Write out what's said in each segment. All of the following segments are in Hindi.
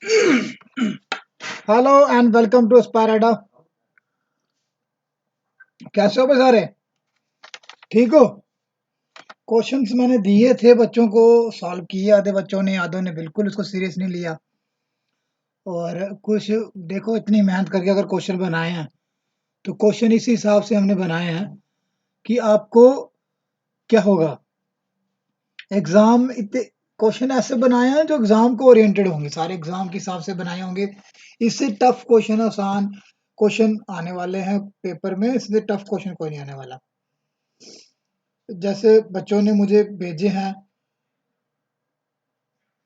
हेलो एंड वेलकम टू स्पाराडा। कैसे हो बे सारे? ठीक हो? क्वेश्चंस मैंने दिए थे बच्चों को, सॉल्व किए। आधे बच्चों ने, आधों ने बिल्कुल उसको सीरियस नहीं लिया। और कुछ देखो, इतनी मेहनत करके अगर क्वेश्चन बनाए हैं तो क्वेश्चन इसी हिसाब से हमने बनाए हैं कि आपको क्या होगा। एग्जाम इतने क्वेश्चन ऐसे बनाए हैं जो एग्जाम को ओरिएंटेड होंगे, सारे एग्जाम के हिसाब से बनाए होंगे। इससे टफ क्वेश्चन, आसान क्वेश्चन आने वाले हैं पेपर में, इससे टफ क्वेश्चन कोई नहीं आने वाला। जैसे बच्चों ने मुझे भेजे हैं,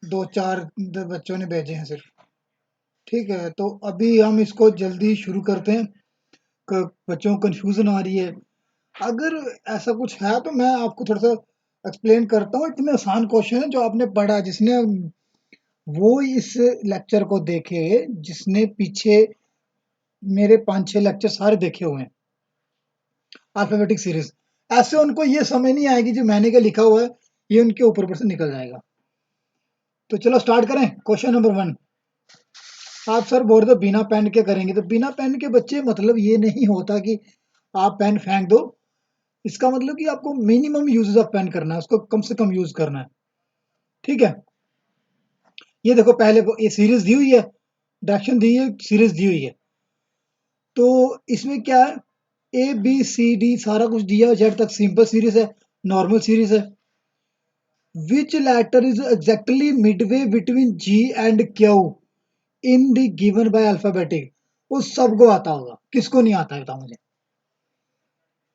दो चार बच्चों ने भेजे हैं सिर्फ। ठीक है, तो अभी हम इसको जल्दी शुरू करते हैं। बच्चों को कंफ्यूजन आ रही है, अगर ऐसा कुछ है तो मैं आपको थोड़ा सा एक्सप्लेन करता हूँ। इतने आसान क्वेश्चन है, जो आपने पढ़ा, जिसने वो इस लेक्चर को देखे, जिसने पीछे मेरे 5-6 लेक्चर सारे देखे हुए हैं अल्फाबेटिक सीरीज, ऐसे उनको ये समझ नहीं आएगी जो मैंने क्या लिखा हुआ है, ये उनके ऊपर से निकल जाएगा। तो चलो स्टार्ट करें। Question number 1। आप सर बोल रहे हो बिना पेन के करेंगे, तो बिना पेन के बच्चे मतलब ये नहीं होता कि आप पेन फेंक दो। इसका मतलब कि आपको मिनिमम यूजेस ऑफ पेन करना है, उसको कम से कम यूज करना है। ठीक है, ये देखो, पहले को ये सीरीज दी हुई है, डायरेक्शन दी है, सीरीज दी हुई है। तो इसमें क्या है, ए बी सी डी सारा कुछ दिया है, जेड तक सिंपल सीरीज है, नॉर्मल सीरीज है। Which letter is exactly midway between G and Q in the given by alphabetic. उस सबको आता होगा, किसको नहीं आता है बताओ मुझे।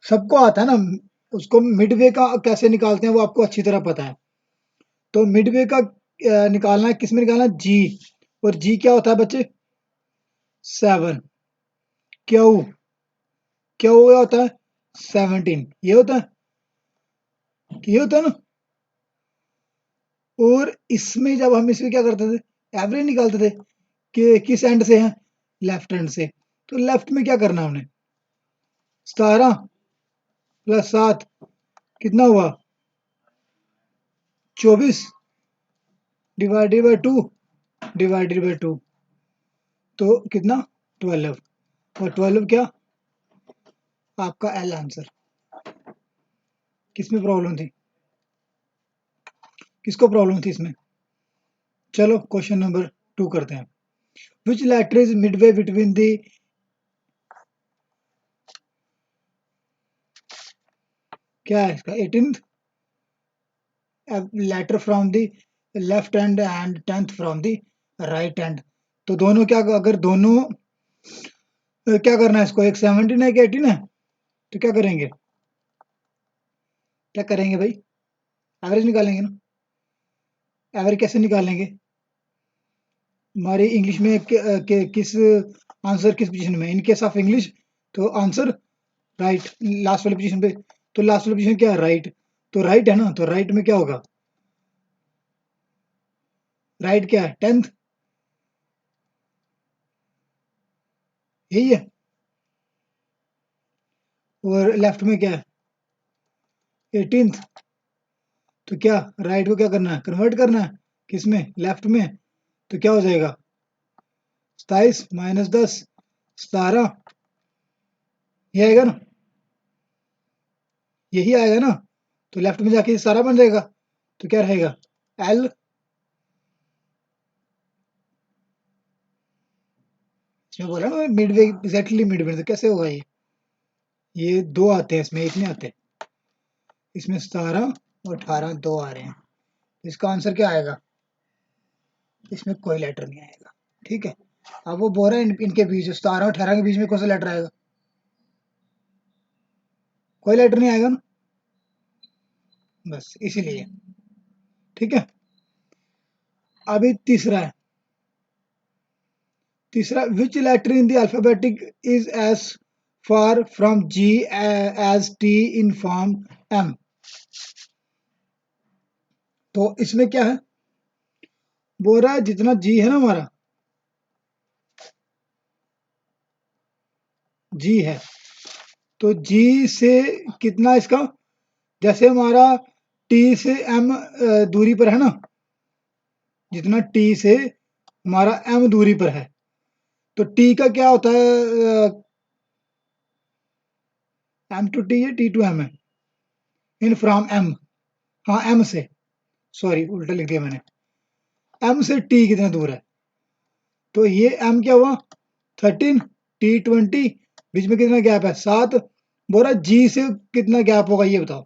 सबको आता है ना। उसको मिडवे का कैसे निकालते हैं वो आपको अच्छी तरह पता है। तो मिडवे का निकालना है, किस में निकालना है? जी। और जी क्या होता है बच्चे? 7। क्यू, क्यू क्या होता है? 17। ये होता है, ये होता है ना। और इसमें जब हम इसमें क्या करते थे, एवरेज निकालते थे कि किस एंड से है, लेफ्ट एंड से। तो लेफ्ट में क्या करना है हमने, 17 प्लस 7 कितना हुआ? 24 डिवाइडेड बाय 2, डिवाइडेड बाय 2, तो कितना? 12। और 12 क्या? आपका एल आंसर। किसमें प्रॉब्लम थी, किसको प्रॉब्लम थी इसमें? चलो क्वेश्चन नंबर 2 करते हैं। Which letter is midway between the, क्या है इसका? 18th letter from the left hand end 10th from the right hand. तो दोनों क्या, अगर दोनों क्या करना है इसको, एक 17 है एक 18 है, तो क्या करेंगे, क्या करेंगे भाई? एवरेज निकालेंगे ना। एवरेज कैसे निकालेंगे? हमारी इंग्लिश में किस आंसर किस पोजीशन में, इन केस ऑफ इंग्लिश तो आंसर राइट, लास्ट वाली पोजीशन पे। तो लास्ट वाली पोजीशन क्या है? राइट। तो राइट है ना, तो राइट में क्या होगा? राइट क्या है? 10th। यही है। और लेफ्ट में क्या है? 18th। तो क्या राइट को क्या करना है, कन्वर्ट करना है किसमें? लेफ्ट में। तो क्या हो जाएगा? 27 माइनस 10 17, ये आएगा ना, यही आएगा ना। तो लेफ्ट में जाके सारा बन जाएगा। तो क्या रहेगा? एल। इसमें बोला ना मिडवे, एग्जैक्टली मिडवे, तो कैसे होगा ये दो आते हैं इसमें, एक नहीं आते। इसमें 17 और 18 दो आ रहे हैं। इसका आंसर क्या आएगा? इसमें कोई लेटर नहीं आएगा। ठीक है, अब वो बोल रहा है इनके बीच, 17 और 18 के बीच में कौन सा लेटर आएगा? कोई लेटर नहीं आएगा ना, बस इसीलिए। ठीक है, अभी तीसरा है। तीसरा, which letter in the alphabetic is as far from G as T in from M. तो इसमें क्या है, बोल रहा है जितना जी है ना हमारा, जी है, तो जी से कितना इसका, जैसे हमारा टी से एम दूरी पर है ना, जितना टी से हमारा m दूरी पर है, तो t का क्या होता है? m to t है, t to m है, इन फ्रॉम m। हाँ m से, सॉरी उल्टा लिख दिया मैंने। m से t कितना दूर है? तो ये m क्या हुआ? 13, t 20, बीच में कितना गैप है? 7। बोला g से कितना गैप होगा ये बताओ।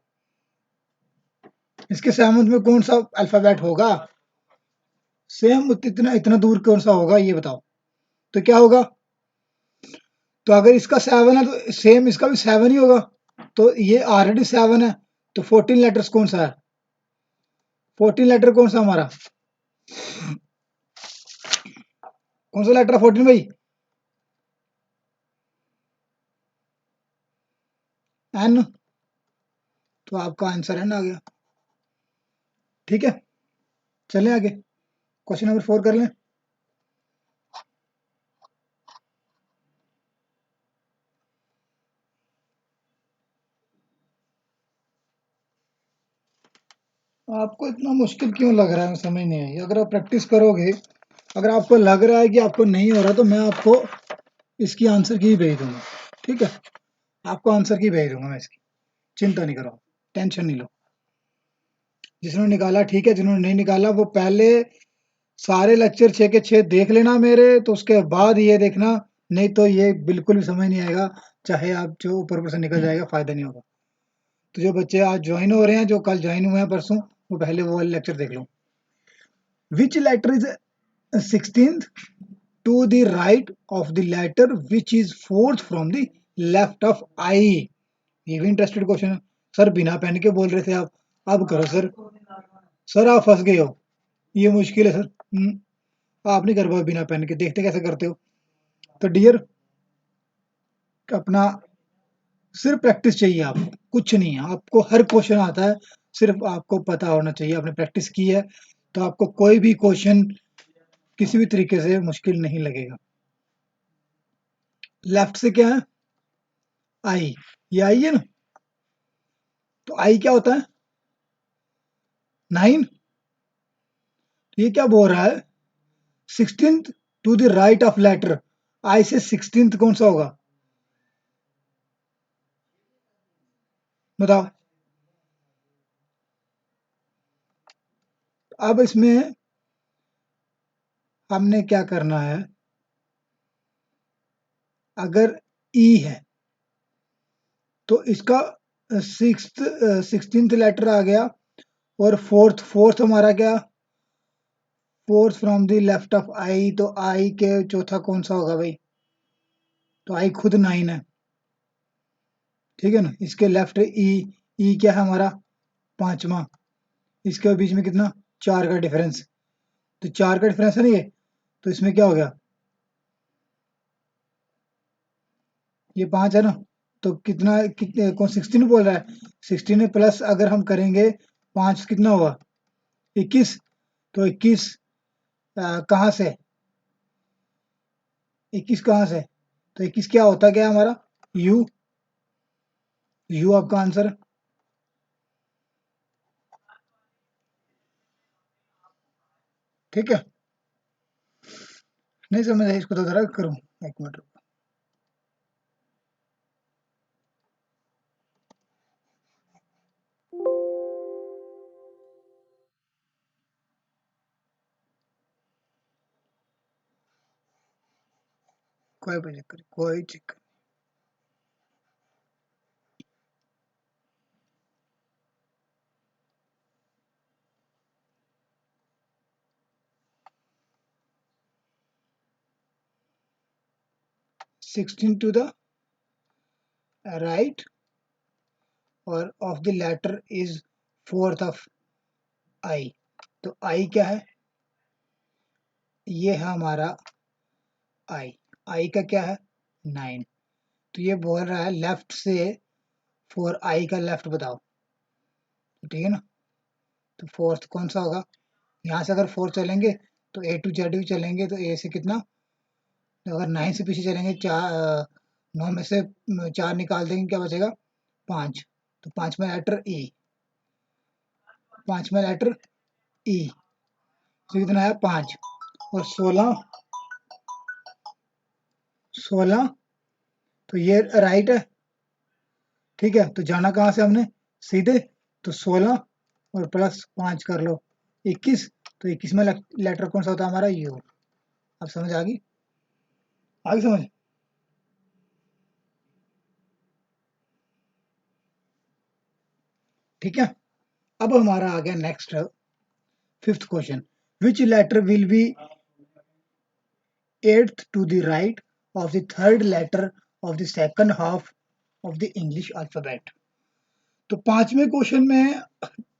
इसके सेवंथ में कौन सा अल्फाबेट होगा? सेम इतना इतना दूर कौन सा होगा ये बताओ। तो क्या होगा? तो अगर इसका 7 है तो सेम इसका भी 7 ही होगा। तो ये ऑलरेडी 7 है, तो 14 लेटर्स कौन सा है? 14 लेटर कौन सा हमारा? कौन सा लेटर है 14 भाई? एन। तो आपका आंसर एन आ गया। ठीक है, चलें आगे, क्वेश्चन नंबर 4 कर लें। आपको इतना मुश्किल क्यों लग रहा है, मैं समझ नहीं आई। अगर आप प्रैक्टिस करोगे, अगर आपको लग रहा है कि आपको नहीं हो रहा, तो मैं आपको इसकी आंसर की ही भेज दूंगा। ठीक है, आपको आंसर की भेज दूंगा मैं इसकी, चिंता नहीं करो, टेंशन नहीं लो। जिन्होंने निकाला ठीक है, जिन्होंने नहीं निकाला वो पहले सारे लेक्चर 6 के 6 देख लेना मेरे, तो उसके बाद ये देखना, नहीं तो ये बिल्कुल भी समझ नहीं आएगा। चाहे आप जो ऊपर ऊपर से निकल जाएगा, फायदा नहीं होगा। तो जो बच्चे आज ज्वाइन हो रहे हैं, जो कल ज्वाइन हुए हैं परसों, वो पहले वो वाले लेक्चर देख लो। Which letter is 16th to the right of the letter which is fourth from the left of I? ये भी इंटरेस्टेड क्वेश्चन है। सर बिना पेन के बोल रहे थे आप, अब करो सर। सर आप फंस गए हो, ये मुश्किल है सर। आप नहीं कर पाओ बिना पेन के, देखते कैसे करते हो। तो डियर, अपना सिर्फ प्रैक्टिस चाहिए आपको, कुछ नहीं है। आपको हर क्वेश्चन आता है, सिर्फ आपको पता होना चाहिए, आपने प्रैक्टिस की है, तो आपको कोई भी क्वेश्चन किसी भी तरीके से मुश्किल नहीं लगेगा। लेफ्ट से क्या है? आई, ये आई है ना। तो आई क्या होता है? 9। ये क्या बोल रहा है? 16th to the right of letter. I से 16th कौन सा होगा बताओ। अब इसमें हमने क्या करना है? अगर ई है तो इसका सिक्सटींथ लेटर आ गया, और फोर्थ फोर्थ हमारा क्या? Fourth from the left of I, तो आई के चौथा कौन सा होगा भाई? तो आई खुद 9 है, ठीक है ना। इसके लेफ्ट ई, ई क्या है हमारा? पांचवा। इसके बीच में कितना? 4 का डिफरेंस। तो 4 का डिफरेंस है ना ये, तो इसमें क्या हो गया? ये 5 है ना, तो कितना कितने कौन 16 बोल रहा है? 16 में प्लस अगर हम करेंगे 5 कितना होगा? 21। तो 21 कहाँ से? 21 कहाँ से? तो 21 क्या होता क्या है हमारा? यू। यू आपका आंसर है। ठीक है, नहीं समझ आई इसको तो जरा करूँ, एक मिनट रुको। 16 टू द राइट और of the letter is fourth of I. तो आई क्या है? ये है हमारा आई। आई का क्या है? 9। तो ये बोल रहा है लेफ्ट से फोर आई का लेफ्ट बताओ, ठीक है ना। तो फोर्थ कौन सा होगा? यहाँ से अगर 4 चलेंगे तो ए टू जेड भी चलेंगे, तो ए से कितना? तो अगर 9 से पीछे चलेंगे, 9 में से 4 निकाल देंगे, क्या बचेगा? 5। तो पांचवा लेटर ई, पांचवा लेटर ई, तो कितना आया? 5। और 16 तो ये राइट है। ठीक है, तो जाना कहाँ से हमने, सीधे। तो 16 और प्लस 5 कर लो 21। तो 21 में लेटर कौन सा होता है हमारा, यू। अब समझ आ गई, आगे समझ। ठीक है, अब हमारा आ गया next, fifth question. Which letter will be eighth to the right of the third letter of the second half of the English alphabet? तो पांचवें क्वेश्चन में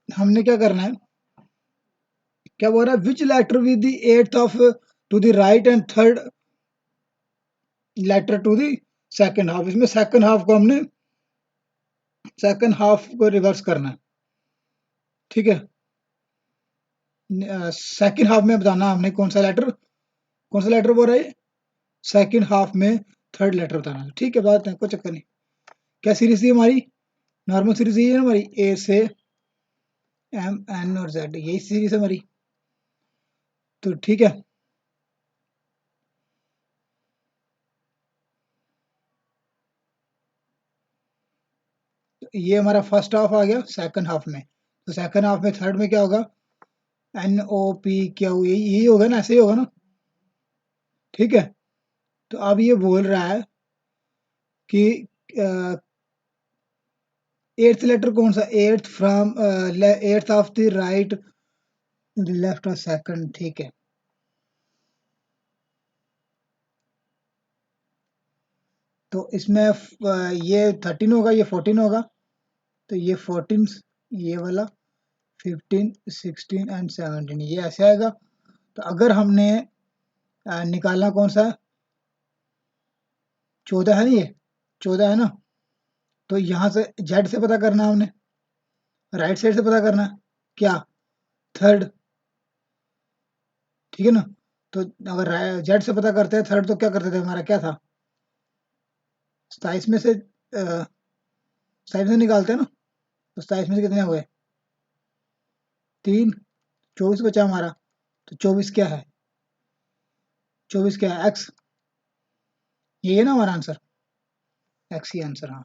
हमने क्या करना है, क्या बोल रहा है, which letter with the eighth of to the right and third letter to the second half. इसमें सेकंड हाफ को हमने, सेकंड हाफ को रिवर्स करना है। ठीक है, सेकंड हाफ में बताना हमने कौन सा लेटर, कौन सा लेटर बोल रहा है, सेकंड हाफ में थर्ड लेटर बताना है। ठीक है, बात है, कोई चक्कर नहीं। क्या सीरीज थी हमारी, नॉर्मल सीरीज है हमारी, ए से एम एन और जेड, यही सीरीज है हमारी। तो ठीक है, तो ये हमारा फर्स्ट हाफ आ गया। सेकंड हाफ में, तो सेकंड हाफ में थर्ड में क्या होगा, एन ओ पी क्यू, यही होगा ना, ऐसे ही होगा ना। ठीक है, तो अब ये बोल रहा है कि एट्थ लेटर कौन सा, eighth from, eighth of the right left और सेकंड। ठीक है, तो इसमें ये 13 होगा, ये 14 होगा। तो ये 14, ये वाला 15 16 एंड 17, ये ऐसे आएगा। तो अगर हमने निकालना कौन सा, 14 है ना, ये 14 है ना। तो यहाँ से जेड से पता करना है हमने, राइट साइड से पता करना है क्या, थर्ड। ठीक है ना, तो अगर जेड से पता करते हैं थर्ड, तो क्या करते थे, हमारा क्या था, 27 में से 27 में से निकालते हैं ना। तो 27 में से कितने हुए, 3, 24 बचा हमारा। तो 24 क्या है, 24 क्या है, एक्स। ये है ना हमारा आंसर, एक्स ही आंसर, हाँ।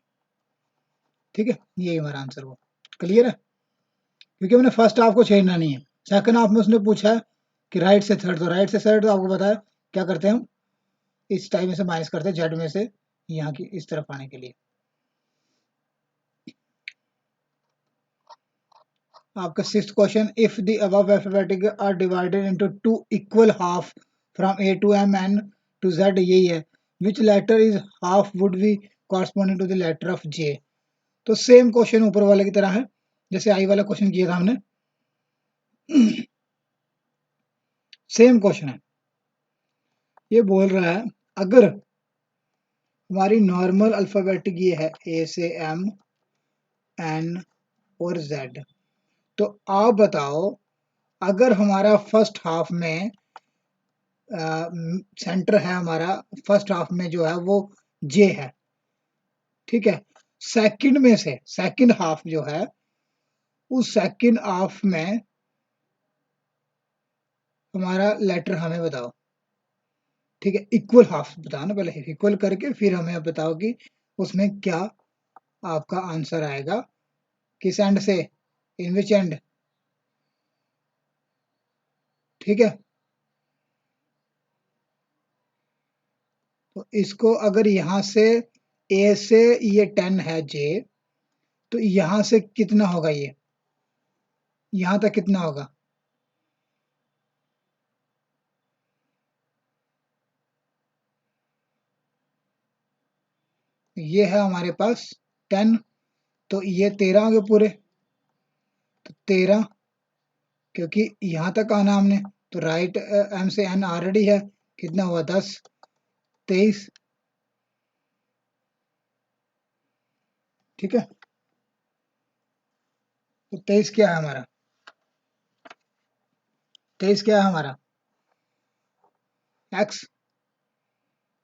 ठीक है, यही हमारा आंसर हुआ। क्लियर है, क्योंकि हमने फर्स्ट हाफ को छेड़ना नहीं है। सेकंड हाफ में उसने पूछा है कि राइट से थर्ड, तो राइट से थर्ड, तो आपको पता है क्या करते हैं हम, इस टाइम में से माइनस करते हैं जेड में से, यहाँ की इस तरफ आने के लिए। आपका sixth question, if the above alphabetic are divided into two equal half from A to M N to Z, यही है, which letter is half would be corresponding to the letter of J. तो सेम क्वेश्चन ऊपर वाले की तरह है, जैसे आई वाला क्वेश्चन किया था हमने, सेम क्वेश्चन है। ये बोल रहा है, अगर हमारी नॉर्मल अल्फाबेटिक ये है, ए से एम एन और जेड, तो आप बताओ, अगर हमारा फर्स्ट हाफ में सेंटर है हमारा, फर्स्ट हाफ में जो है वो जे है। ठीक है, सेकंड में से सेकंड हाफ जो है, उस सेकंड हाफ में हमारा लेटर हमें बताओ। ठीक है, इक्वल हाफ बताओ ना, पहले इक्वल करके फिर हमें बताओ कि उसमें क्या आपका आंसर आएगा, किस एंड से, इन विच एंड। ठीक है, तो इसको अगर यहाँ से ए से ये 10 है जे, तो यहाँ से कितना होगा, ये यहाँ तक कितना होगा, ये है हमारे पास 10, तो ये 13 हो गए पूरे। तो 13, क्योंकि यहाँ तक आना हमने, तो राइट एम से एन ऑलरेडी है, कितना हुआ, 10, 23। ठीक है, तो 23 क्या है हमारा, 23 क्या है हमारा, एक्स।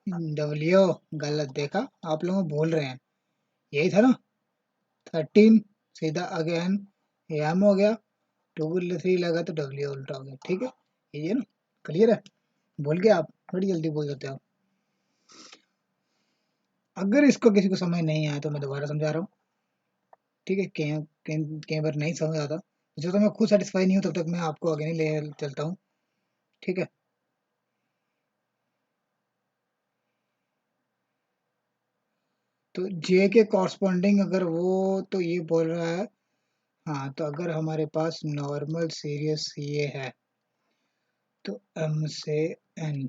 डब्ल्यू, गलत देखा, आप लोग बोल रहे हैं, यही था ना, 13, सीधा अगेन एम हो गया, 2 3 लगा तो डब्ल्यू उल्टा हो गया। ठीक है, ये ना, क्लियर है। भूल गए आप, बड़ी जल्दी भूल जाते हो। अगर इसको किसी को समझ नहीं आया तो मैं दोबारा समझा रहा हूँ। ठीक है, कई बार नहीं समझ आता, जब तक मैं खुद सेटिस्फाई नहीं हूँ तब तक मैं आपको आगे नहीं ले चलता हूँ। ठीक है, तो जे के कॉरस्पॉन्डिंग अगर वो तो ये बोल रहा है, हाँ तो अगर हमारे पास नॉर्मल सीरीज ये है तो एम से एन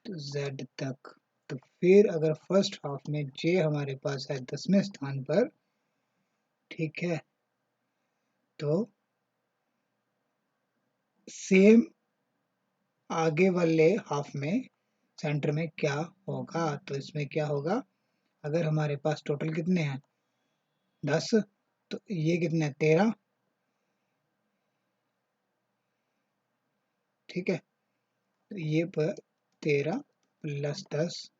तो जेड तक, तो फिर अगर फर्स्ट हाफ में जे हमारे पास है 10वें स्थान पर, ठीक है, तो सेम आगे वाले हाफ में सेंटर में क्या होगा, तो इसमें क्या होगा, अगर हमारे पास टोटल कितने हैं 10, तो ये कितने हैं 13। ठीक है, तो ये पर 13 प्लस 10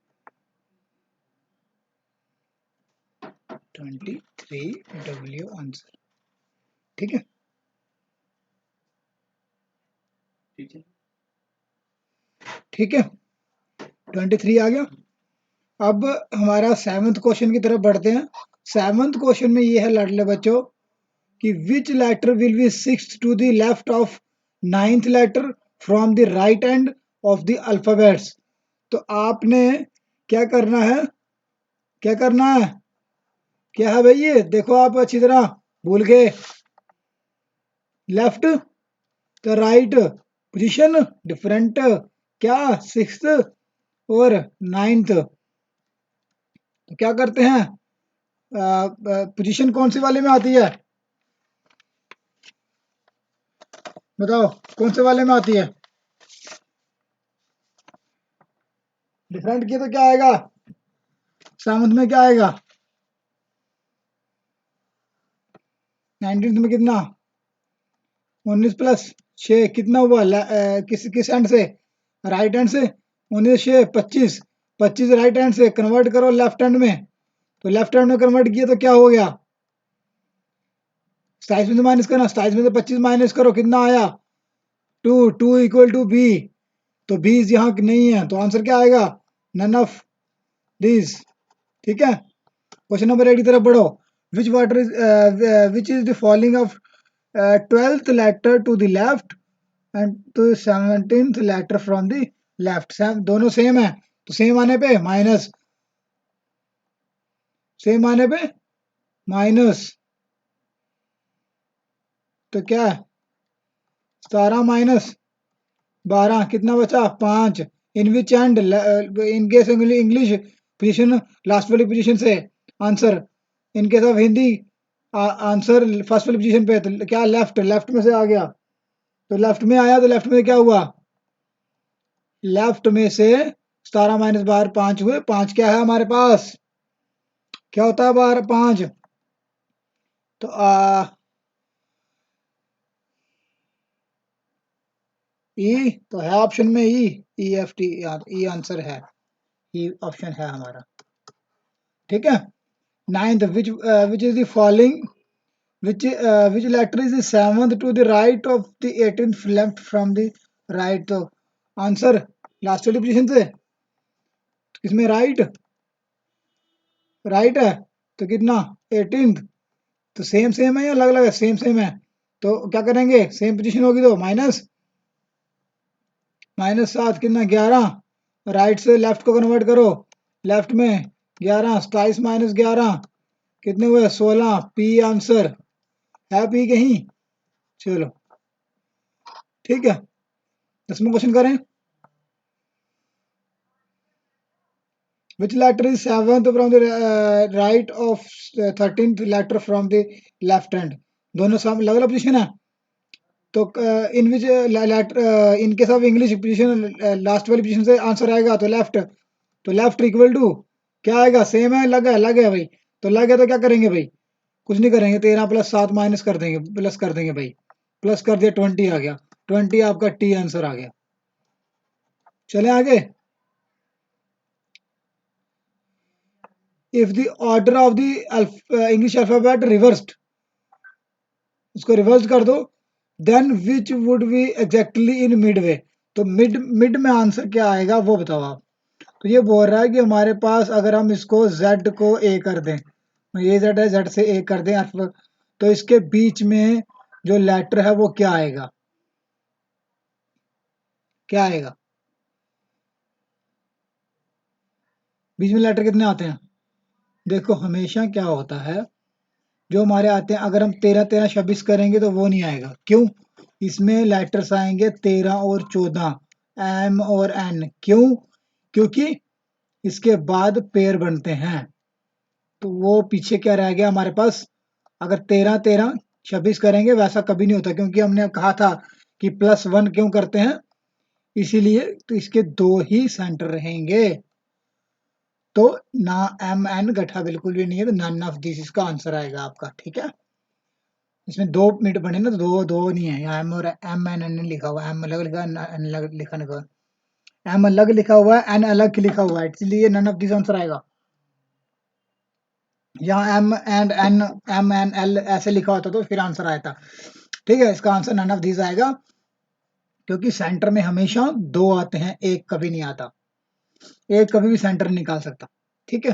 23 आंसर। ठीक है, ठीक है, 23 आ गया। अब हमारा सेवंथ क्वेश्चन की तरफ बढ़ते हैं। सेवंथ क्वेश्चन में ये है लाडले बच्चों कि which letter will be sixth to the left of ninth letter from the right end of the alphabets. तो आपने क्या करना है, क्या करना है, क्या है भाई, ये देखो आप अच्छी तरह, भूल गए, लेफ्ट तो राइट, पोजीशन डिफरेंट, क्या सिक्स्थ और नाइन्थ, तो क्या करते हैं, पोजीशन कौन सी वाले में आती है, बताओ कौन से वाले में आती है, डिफरेंट की तो क्या आएगा, सेवंथ में क्या आएगा, 19th में कितना, 19 प्लस 6 कितना हुआ, किस किस एंड से, राइट हैंड से, 19 6 25, 25 राइट हैंड से कन्वर्ट करो लेफ्ट हैंड में, तो लेफ्ट हैंड में कन्वर्ट किया तो क्या हो गया, 27 में से माइनस करना, 27 में से 25 माइनस करो कितना आया, 2, 2 इक्वल टू बी, तो बी यहाँ नहीं है तो आंसर क्या आएगा, नन ऑफ दिस। ठीक है, क्वेश्चन नंबर 8 की तरफ बढ़ो। Which water is which is the following of 12th letter to the left end to 17th letter from the left, दोनों सेम है, तो सेम आने पे माइनस, सेम आने पे माइनस, तो क्या है 17 माइनस 12 कितना बचा 5, in which end, in case English position last वाली पोजीशन से answer, in case of Hindi answer first वाली पोजीशन पे, तो क्या लेफ्ट, लेफ्ट में से आ गया, तो लेफ्ट में आया तो लेफ्ट में क्या हुआ, लेफ्ट में से 17 माइनस 12 5 हुए, 5 क्या है हमारे पास, क्या होता है 12 5, तो ई तो है ऑप्शन में, ई एफ टी, ई आंसर है, ई ऑप्शन है हमारा। ठीक है, ninth which is the following, which letter is the seventh to the right of the 18th left from the right, तो आंसर लास्ट वाली पोजीशन से, इसमें राइट, राइट है, तो कितना 18th, तो सेम सेम है या अलग अलग है, सेम सेम है, तो क्या करेंगे, सेम पोजीशन होगी तो माइनस, माइनस 7 कितना 11, राइट से लेफ्ट को कन्वर्ट करो, लेफ्ट में 11 27 माइनस 11 कितने हुए 16, पी आंसर है, पी कहीं, चलो ठीक है। 10वां क्वेश्चन करें, which letter is seventh from the right of 13th letter from the left hand, दोनों सामने अलग अलग पोजीशन है, तो in which letter, in case of English position last वाली पोजीशन से आंसर आएगा तो लेफ्ट, तो लेफ्ट इक्वल टू क्या आएगा, सेम है अलग है भाई, तो अलग है तो क्या करेंगे भाई, कुछ नहीं करेंगे, 13 प्लस 7 माइनस कर देंगे, प्लस कर देंगे भाई, प्लस कर दिया 20 आ गया, 20 आपका टी आंसर आ गया। चले आगे, if the order of the English alphabet reversed, उसको रिवर्स कर दो, then which would be exactly in midway, तो मिड मिड में आंसर क्या आएगा वो बताओ आप। तो ये बोल रहा है कि हमारे पास अगर हम इसको z को a कर दें, ये z है, z से a कर दें तो इसके बीच में जो लेटर है वो क्या आएगा, क्या आएगा? बीच में लेटर कितने आते हैं? देखो हमेशा क्या होता है, जो हमारे आते हैं अगर हम 13 13 26 करेंगे तो वो नहीं आएगा। क्यों? इसमें लेटर्स आएंगे 13 और 14, एम और एन। क्यों? क्योंकि इसके बाद पेयर बनते हैं। तो वो पीछे क्या रह गया हमारे पास? अगर 13 13 26 करेंगे वैसा कभी नहीं होता, क्योंकि हमने कहा था कि +1 क्यों करते हैं, इसीलिए। तो इसके दो ही सेंटर रहेंगे। तो ना एम एन गठा बिल्कुल भी नहीं है, तो नन ऑफ दिस इसका आंसर आएगा आपका। ठीक है, इसमें दो मिनट बने ना, तो दो दो नहीं है यहाँ। एम और एम एन एन लिखा हुआ है, एम अलग लिखा है, एन अलग लिखा नहीं हुआ। एम अलग लिखा हुआ है, एन अलग लिखा हुआ है, इसलिए नन ऑफ दिस आंसर आएगा। यहाँ M and N, M N L ऐसे लिखा होता तो फिर आंसर आया था। ठीक है, इसका आंसर नन ऑफ दिस आएगा, क्योंकि सेंटर में हमेशा दो आते हैं, एक कभी नहीं आता। एक कभी भी सेंटर नहीं निकाल सकता। ठीक है,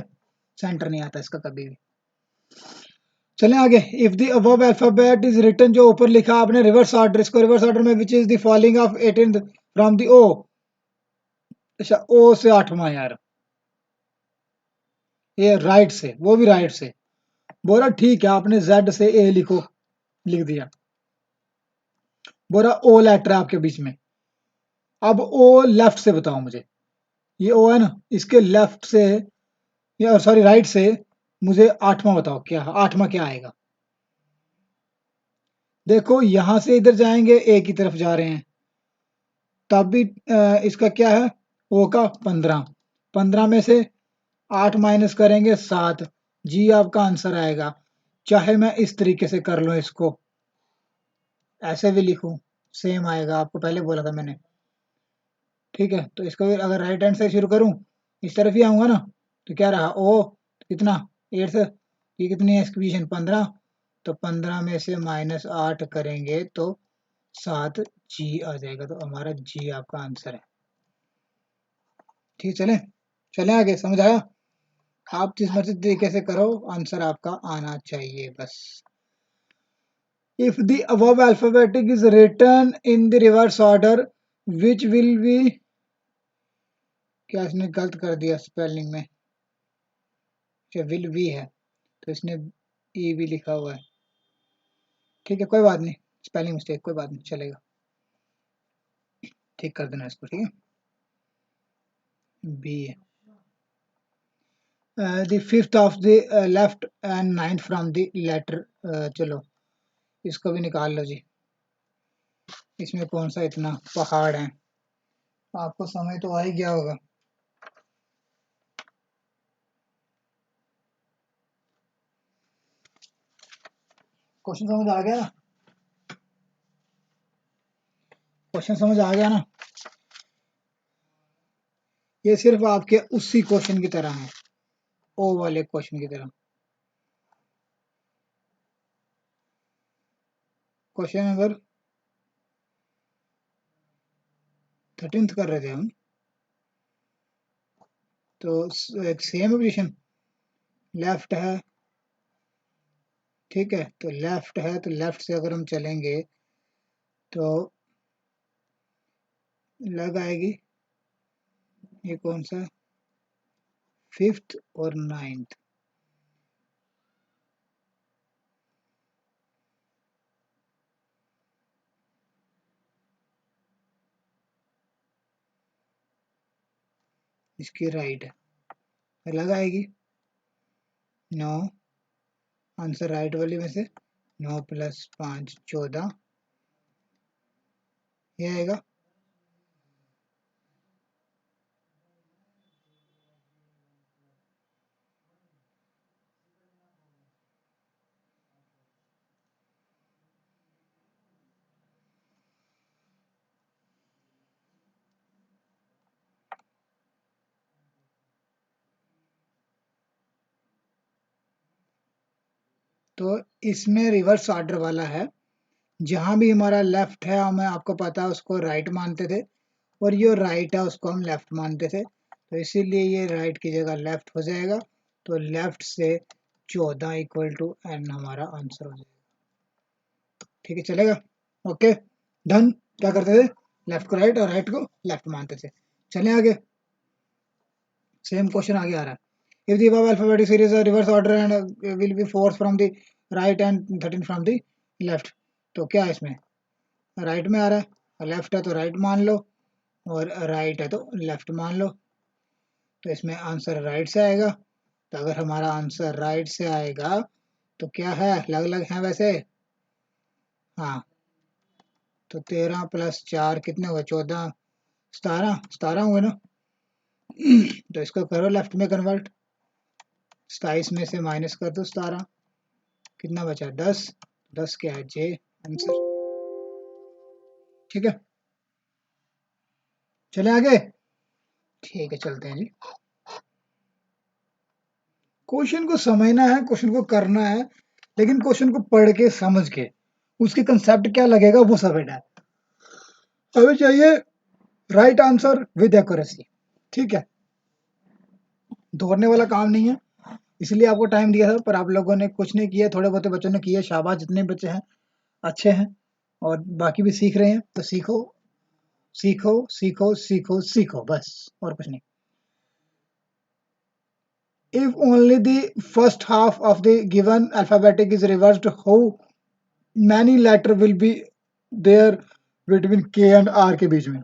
सेंटर नहीं आता इसका कभी भी। चलें आगे। If the above alphabet is written, जो ऊपर लिखा आपने रिवर्स ऑर्डर, इसको रिवर्स ऑर्डर में which is the following of 18th from the O. अच्छा, ओ से 8वां यार, ये राइट से, वो भी राइट से। बोला ठीक है, आपने जेड से ए लिखो, लिख दिया। बोला ओ लेटर है आपके बीच में। अब ओ लेफ्ट से बताओ मुझे, ये ओ है ना, इसके लेफ्ट से या सॉरी राइट से मुझे 8वां बताओ, क्या 8वां क्या आएगा? देखो यहां से इधर जाएंगे, ए की तरफ जा रहे हैं, तब भी इसका क्या है, ओ का 15। 15 में से 8 माइनस करेंगे 7, जी आपका आंसर आएगा। चाहे मैं इस तरीके से कर लूं इसको, ऐसे भी लिखूं, सेम आएगा, आपको पहले बोला था मैंने। ठीक है, तो इसको अगर राइट हैंड से शुरू करूं, इस तरफ ही आऊंगा ना, तो क्या रहा ओ कितना, 8, ये कितनी है इसकी पोजीशन 15, तो 15 में से -8 करेंगे तो 7, जी आ जाएगा। तो हमारा जी आपका आंसर है। ठीक, चले चले आगे, समझ आया? आप जिस मर्जी तरीके से करो, आंसर आपका आना चाहिए बस। If the above alphabetic is written in the reverse order, which will be, क्या इसने गलत कर दिया स्पेलिंग में, क्या विल भी है, तो इसने ई भी लिखा हुआ है। ठीक है, कोई बात नहीं, स्पेलिंग मिस्टेक, कोई बात नहीं, चलेगा, ठीक कर देना इसको। ठीक है, बी है। The fifth of the left end ninth from the letter, चलो इसको भी निकाल लो जी। इसमें कौन सा इतना पहाड़ है, आपको समझ तो आ ही गया होगा। क्वेश्चन समझ आ गया ना? क्वेश्चन समझ आ गया ना? ये सिर्फ आपके उसी क्वेश्चन की तरह है, ओ वाले क्वेश्चन की तरह। क्वेश्चन नंबर 13 कर रहे थे हम, तो एक सेम पोजीशन, लेफ्ट है। ठीक है, तो लेफ्ट है, तो लेफ्ट से अगर हम चलेंगे तो लग आएगी, ये कौन सा, फिफ्थ और नाइन्थ। इसकी राइट है, लग आएगी। नौ, आंसर राइट वाली में से 9 + 5 14, ये आएगा। तो इसमें रिवर्स ऑर्डर वाला है, जहां भी हमारा लेफ्ट है हमें आपको पता है उसको राइट मानते थे, और ये राइट है उसको हम लेफ्ट मानते थे, तो इसीलिए ये राइट की जगह लेफ्ट हो जाएगा। तो लेफ्ट से 14 इक्वल टू n हमारा आंसर हो जाएगा। ठीक है, चलेगा? Okay, done. क्या करते थे? लेफ्ट को राइट और राइट को लेफ्ट मानते थे। चलें आगे, सेम क्वेश्चन आगे आ रहा है। If the above alphabetic series are reverse order and will be 4 from the right and 13 from the left, तो क्या है इसमें? राइट में आ रहा है, लेफ्ट है तो राइट मान लो, और राइट है तो लेफ्ट मान लो। तो इसमें आंसर राइट से आएगा। तो अगर हमारा आंसर राइट से आएगा तो क्या है, अलग अलग है वैसे। हाँ, तो 13 प्लस 4 कितने हुए? 14, 17, 17 हुए ना। तो इसको करो लेफ्ट में कन्वर्ट, 27 में से माइनस कर दो 17, कितना बचा? 10। 10 क्या है? जे आंसर। ठीक है, चले आगे। ठीक है, चलते हैं जी। क्वेश्चन को समझना है, क्वेश्चन को करना है, लेकिन क्वेश्चन को पढ़ के समझ के उसके कंसेप्ट क्या लगेगा वो समझना है। हमें चाहिए राइट आंसर विद एक्यूरेसी। ठीक है, दौड़ने वाला काम नहीं है, इसलिए आपको टाइम दिया था, पर आप लोगों ने कुछ नहीं किया, थोड़े बहुत बच्चों ने किए। शाबाश, जितने बच्चे हैं अच्छे हैं, और बाकी भी सीख रहे हैं, तो सीखो सीखो सीखो सीखो सीखो, बस और कुछ नहीं। If only the first half of the given alphabetic is reversed, how many letter will be there between K and R के बीच में?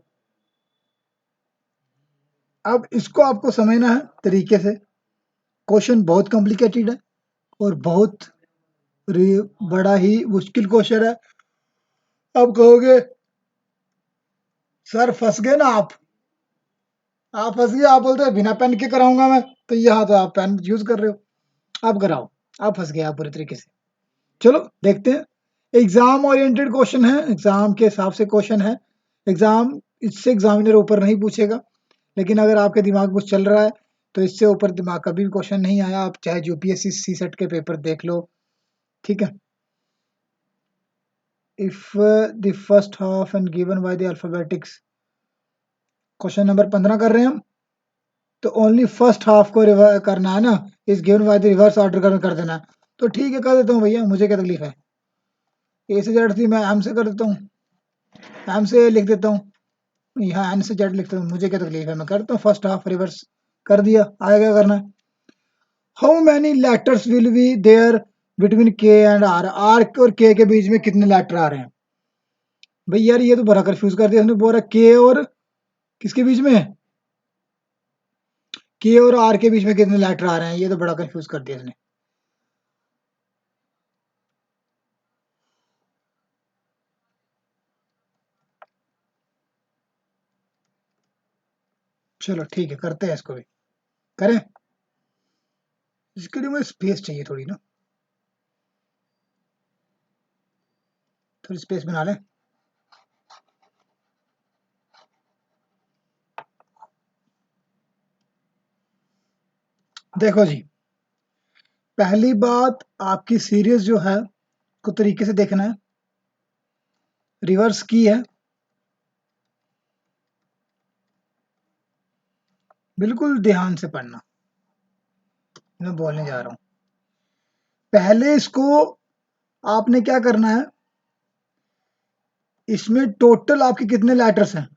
अब इसको आपको समझना है तरीके से। क्वेश्चन बहुत कॉम्प्लिकेटेड है और बहुत बड़ा ही मुश्किल क्वेश्चन है। अब कहोगे सर फंस गए ना आप फंस गए, आप बोलते हैं बिना पेन के कराऊंगा मैं, तो यहाँ तो आप पेन यूज कर रहे हो, आप कराओ। आप फंस गए आप पूरी तरीके से। चलो देखते हैं। एग्जाम ओरिएंटेड क्वेश्चन है, एग्जाम के हिसाब से क्वेश्चन है। एग्जाम इससे एग्जामिनर ऊपर नहीं पूछेगा, लेकिन अगर आपके दिमाग में कुछ चल रहा है तो इससे ऊपर दिमाग कभी भी क्वेश्चन नहीं आया। आप चाहे यूपीएससी सी सेट के पेपर देख लो। ठीक है। If the first half and given by the alphabetics, question number 15 कर रहे हैं हम, तो ओनली फर्स्ट हाफ को करना है ना, इस given by the reverse order कर देना है। तो ठीक है, कर देता हूँ भैया, मुझे क्या तकलीफ है। ए से जेड थी, मैं एम से कर देता हूँ, एम से लिख देता हूँ, यहाँ एन से जेड लिखता हूँ, मुझे क्या तकलीफ है, मैं करता हूँ फर्स्ट हाफ रिवर्स। कर दिया, आगे क्या करना है? How many letters will be there between K and R, R और के के बीच में कितने लेटर आ रहे हैं? भाई यार ये तो बड़ा कंफ्यूज कर दिया उसने, बोल रहा के और किसके बीच में? के और आर के बीच में कितने लेटर आ रहे हैं, ये तो बड़ा कंफ्यूज कर दिया इसने। चलो ठीक है, करते हैं इसको भी, करें। इसके लिए मुझे स्पेस चाहिए थोड़ी ना, थोड़ी स्पेस बना लें। देखो जी, पहली बात, आपकी सीरीज जो है को तरीके से देखना है, रिवर्स की है, बिल्कुल ध्यान से पढ़ना, मैं बोलने जा रहा हूं। पहले इसको आपने क्या करना है, इसमें टोटल आपके कितने लेटर्स हैं?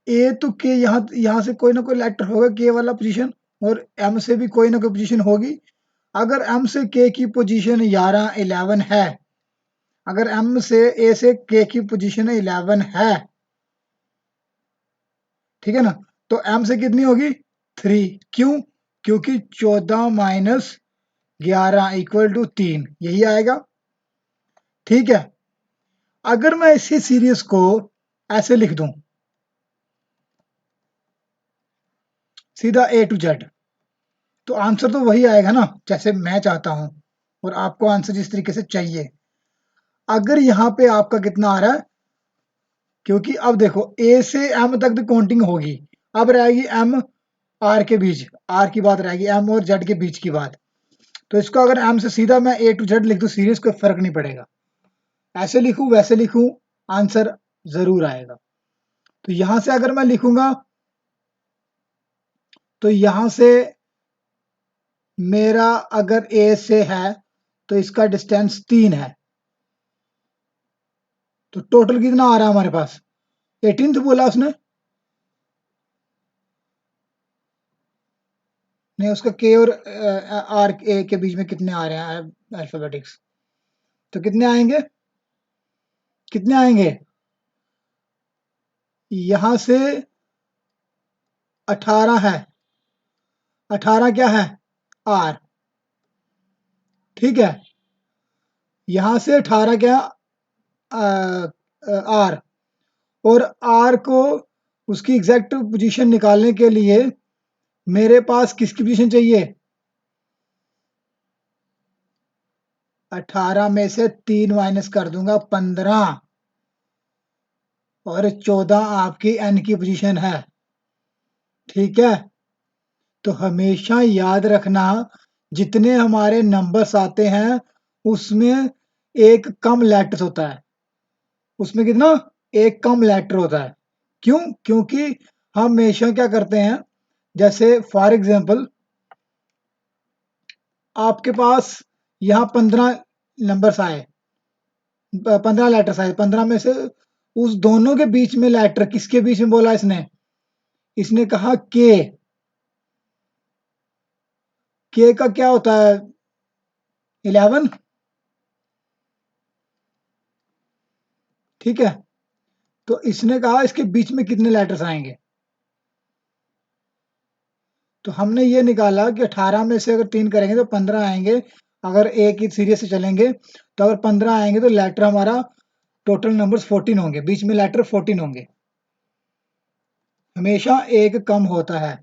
ए तो के, यहां से कोई ना कोई लेटर होगा के वाला पोजीशन, और एम से भी कोई ना कोई पोजीशन होगी। अगर एम से के की पोजीशन 11 11 है, अगर एम से ए से के की पोजीशन 11 है, ठीक है ना, तो एम से कितनी होगी? 3। क्यों? क्योंकि 14 माइनस 11 इक्वल टू 3, यही आएगा। ठीक है, अगर मैं इसी सीरीज को ऐसे लिख दूं, सीधा ए टू जेड, तो आंसर तो वही आएगा ना जैसे मैं चाहता हूं, और आपको आंसर जिस तरीके से चाहिए। अगर यहाँ पे आपका कितना आ रहा है, क्योंकि अब देखो ए से एम तक तो काउंटिंग होगी, अब रहेगी एम आर के बीच, आर की बात रहेगी, एम और जेड के बीच की बात। तो इसको अगर एम से सीधा मैं ए टू जेड लिख दूं, सीरीज कोई फर्क नहीं पड़ेगा, ऐसे लिखूं वैसे लिखूं, आंसर जरूर आएगा। तो यहां से अगर मैं लिखूंगा तो यहां से मेरा अगर ए से है तो इसका डिस्टेंस 3 है, तो टोटल कितना आ रहा है हमारे पास? 18th बोला उसने, नहीं उसका के और आर ए के बीच में कितने आ रहे हैं अल्फाबेटिक्स, तो कितने आएंगे, कितने आएंगे? यहां से 18 है, 18 क्या है? आर। ठीक है, यहां से 18 क्या? आर। और आर को उसकी एग्जैक्ट पोजीशन निकालने के लिए मेरे पास किसकी पोजीशन चाहिए? 18 में से 3 माइनस कर दूंगा 15, और 14 आपकी एन की पोजीशन है। ठीक है, तो हमेशा याद रखना, जितने हमारे नंबर्स आते हैं उसमें एक कम लेटर्स होता है, उसमें कितना? एक कम लेटर होता है। क्यों? क्योंकि हम हमेशा क्या करते हैं, जैसे फॉर एग्जांपल आपके पास यहाँ 15 नंबर्स आए, 15 लेटर्स आए, 15 में से उस दोनों के बीच में लेटर किसके बीच में बोला इसने? इसने कहा के का क्या होता है? 11। ठीक है, तो इसने कहा इसके बीच में कितने लेटर्स आएंगे, तो हमने ये निकाला कि 18 में से अगर 3 करेंगे तो 15 आएंगे। अगर एक ही सीरीज से चलेंगे तो अगर 15 आएंगे तो लेटर हमारा टोटल नंबर्स 14 होंगे, बीच में लेटर 14 होंगे, हमेशा एक कम होता है।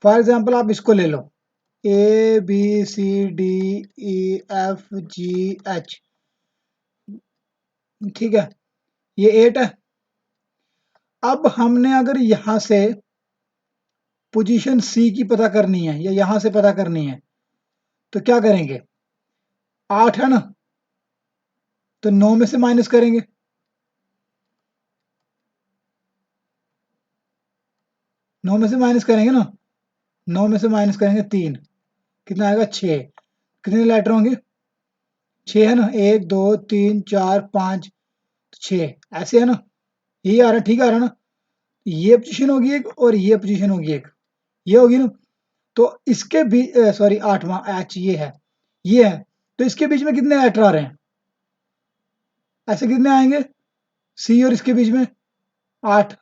फॉर एग्जाम्पल आप इसको ले लो, A B C D E F G H. ठीक है, ये 8 है। अब हमने अगर यहां से पोजीशन सी की पता करनी है या यहां से पता करनी है तो क्या करेंगे? 8 है ना, तो 9 में से माइनस करेंगे, 9 में से माइनस करेंगे ना, 9 में से माइनस करेंगे 3, कितना आएगा? 6। कितने लेटर होंगे? 6 है ना, 1 2 3 4 5 6, ऐसे है ना, यही आ रहा है, ठीक आ रहा है ना? ये पोजीशन होगी एक और ये पोजीशन होगी एक, ये होगी ना, तो इसके बीच, सॉरी 8वां एच ये है, तो इसके बीच में कितने लेटर आ रहे हैं? ऐसे कितने आएंगे सी और इसके बीच में? 8।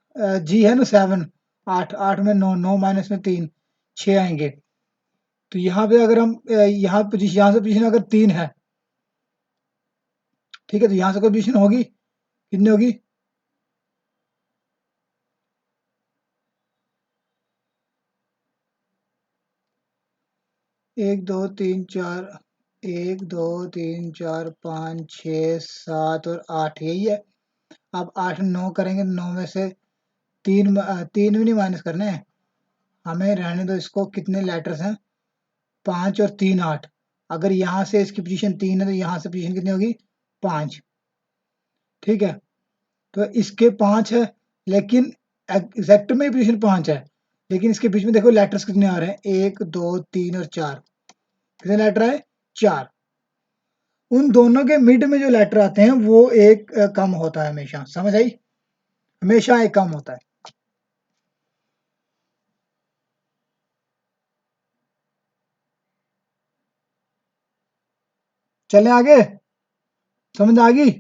जी है ना 7, 8, 8 में 9, 9 माइनस में 3, 6 आएंगे। तो यहाँ पे अगर हम यहाँ पोजीशन, यहाँ से पोजीशन अगर 3 है, ठीक है, तो यहाँ से कोई पोजीशन होगी, कितनी होगी? 1 2 3 4, 1 2 3 4 5 6 7 और 8, यही है। अब 8 9 करेंगे, 9 में से 3, 3 भी नहीं माइनस करने हैं, हमें रहने दो इसको। कितने लेटर्स हैं? 5 और 3 8। अगर यहाँ से इसकी पोजीशन 3 है तो यहाँ से पोजीशन कितनी होगी? 5। ठीक है, तो इसके 5 है, लेकिन एग्जैक्ट में पोजीशन 5 है, लेकिन इसके बीच में देखो लेटर्स कितने आ रहे हैं? 1 2 3 और 4। कितने लेटर आए? 4। उन दोनों के मिड में जो लेटर आते हैं वो एक कम होता है हमेशा, समझ आई? हमेशा एक कम होता है। चलें आगे, समझ आ गई?